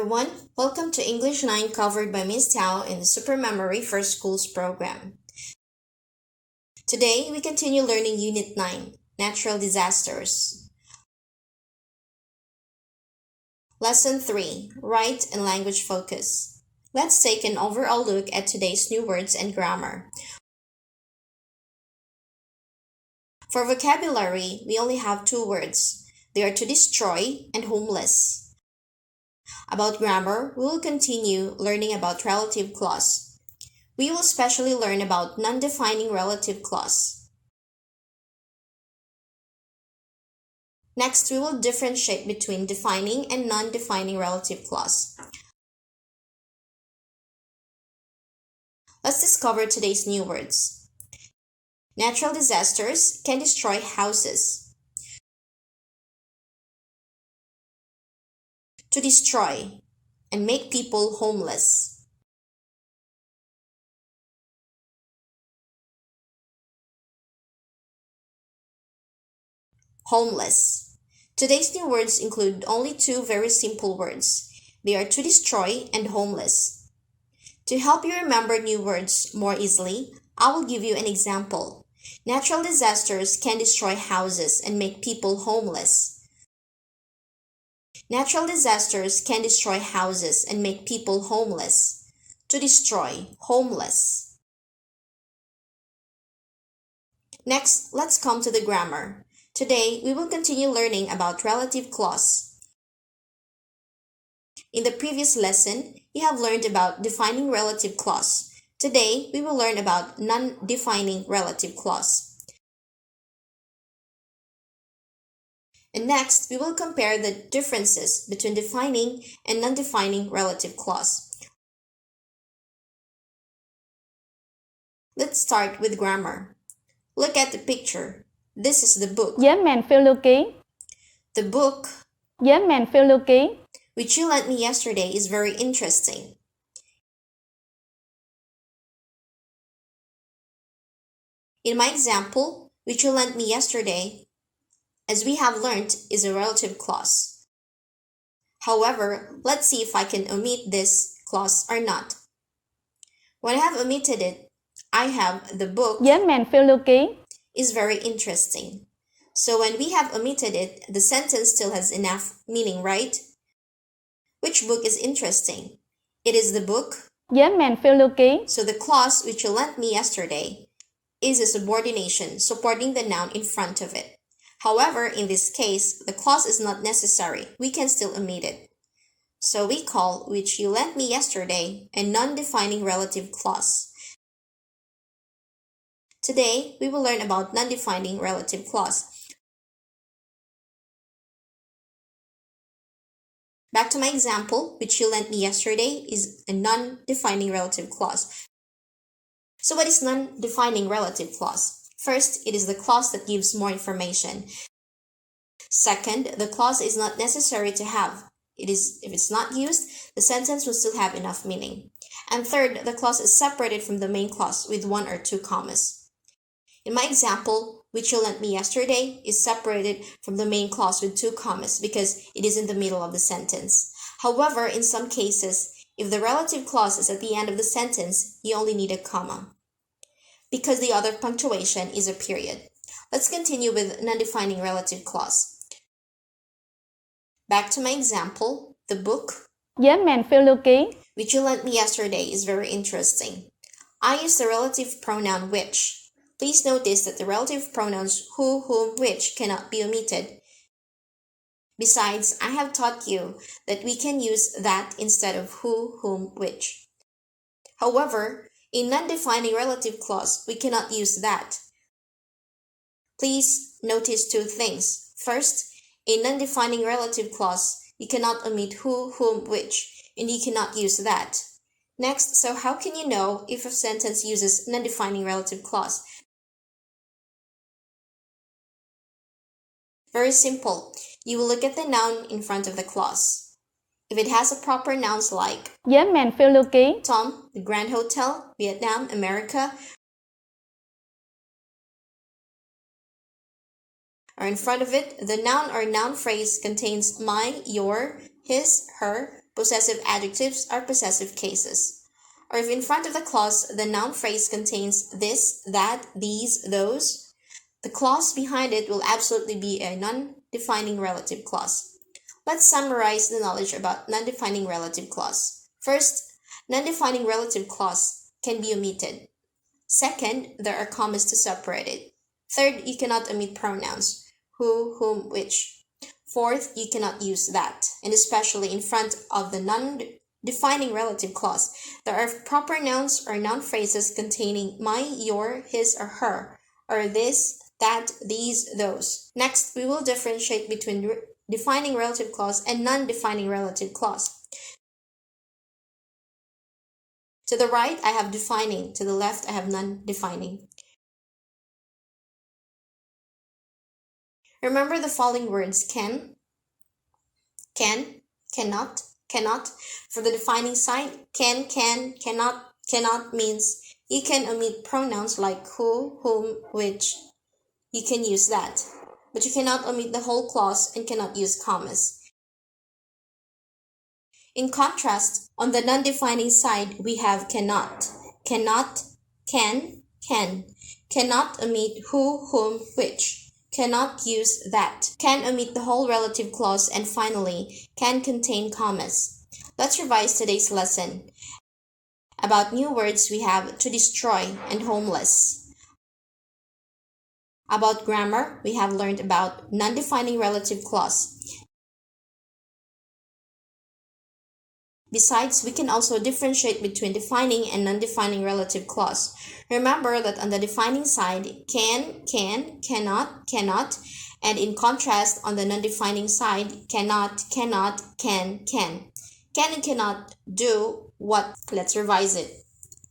everyone. Welcome to English 9 covered by Miss Tao in the Super Memory for Schools program. Today, we continue learning Unit 9, Natural Disasters. Lesson 3, Write and Language Focus. Let's take an overall look at today's new words and grammar. For vocabulary, we only have two words. They are to destroy and homeless. About grammar, we will continue learning about relative clause. We will especially learn about non-defining relative clause. Next, we will differentiate between defining and non-defining relative clause. Let's discover today's new words. Natural disasters can destroy houses. To destroy and make people homeless. Homeless. Today's new words include only two very simple words. They are to destroy and homeless. To help you remember new words more easily, I will give you an example. Natural disasters can destroy houses and make people homeless. Natural disasters can destroy houses and make people homeless. To destroy, homeless. Next, let's come to the grammar. Today, we will continue learning about relative clause. In the previous lesson, you have learned about defining relative clause. Today, we will learn about non-defining relative clause. And next, we will compare the differences between defining and non-defining relative clause. Let's start with grammar. Look at the picture. This is the book. Yes, man, phiêu lưu ký. The book, Yes, man, phiêu lưu ký. which you lent me yesterday, is very interesting. In my example, which you lent me yesterday, as we have learned, is a relative clause. However, let's see if I can omit this clause or not. When I have omitted it, I have the book Yes, man, phiêu lưu ký. is very interesting. So when we have omitted it, the sentence still has enough meaning, right? Which book is interesting? It is the book. Yes, man, phiêu lưu ký. So the clause which you lent me yesterday is a subordination supporting the noun in front of it. However, in this case, the clause is not necessary. We can still omit it. So we call which you lent me yesterday a non-defining relative clause. Today, we will learn about non-defining relative clause. Back to my example, which you lent me yesterday is a non-defining relative clause. So what is non-defining relative clause? First, it is the clause that gives more information. Second, the clause is not necessary to have. If it's not used, the sentence will still have enough meaning. And third, the clause is separated from the main clause with one or two commas. In my example, which you lent me yesterday, is separated from the main clause with two commas because it is in the middle of the sentence. However, in some cases, if the relative clause is at the end of the sentence, you only need a comma, because the other punctuation is a period. Let's continue with non-defining relative clause. Back to my example, the book, Yes, man, phiêu lưu ký. which you lent me yesterday, is very interesting. I use the relative pronoun which. Please notice that the relative pronouns who, whom, which cannot be omitted. Besides, I have taught you that we can use that instead of who, whom, which. However, in non-defining relative clause, we cannot use that. Please notice two things. First, in non-defining relative clause, you cannot omit who, whom, which, and you cannot use that. Next, so how can you know if a sentence uses non-defining relative clause? Very simple. You will look at the noun in front of the clause. If it has a proper nouns like Yes, man, phiêu lưu ký. Tom, the Grand Hotel, Vietnam, America, or in front of it, the noun or noun phrase contains my, your, his, her, Possessive adjectives are possessive cases. Or if in front of the clause the noun phrase contains this, that, these, those, the clause behind it will absolutely be a non-defining relative clause. Let's summarize the knowledge about non-defining relative clause. First, non-defining relative clause can be omitted. Second, there are commas to separate it. Third, you cannot omit pronouns who, whom, which. Fourth, you cannot use that, and especially in front of the non-defining relative clause. There are proper nouns or noun phrases containing my, your, his, or her, or this, that, these, those. Next, we will differentiate between defining relative clause and non-defining relative clause. To the right, I have defining. To the left, I have non-defining. Remember the following words: can, cannot, cannot. For the defining side, can, cannot means you can omit pronouns like who, whom, which. You can use that. But you cannot omit the whole clause and cannot use commas. In contrast, on the non-defining side, we have cannot, can, cannot omit who, whom, which. Cannot use that, can omit the whole relative clause, and finally, can contain commas. Let's revise today's lesson. About new words, we have to destroy and homeless. About grammar, we have learned about non-defining relative clause. Besides, we can also differentiate between defining and non-defining relative clause. Remember that on the defining side, can, cannot, and in contrast, on the non-defining side, cannot, can. Can and cannot do what? Let's revise it.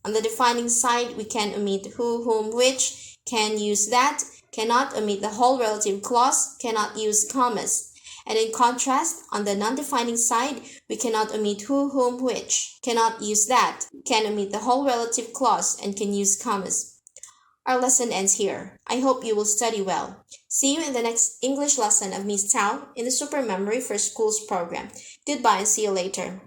On the defining side, we can omit who, whom, which, can use that, cannot omit the whole relative clause, cannot use commas. And in contrast, on the non-defining side, we cannot omit who, whom, which, cannot use that, can omit the whole relative clause, and can use commas. Our lesson ends here. I hope you will study well. See you in the next English lesson of Miss Tao in the Super Memory for Schools program. Goodbye and see you later.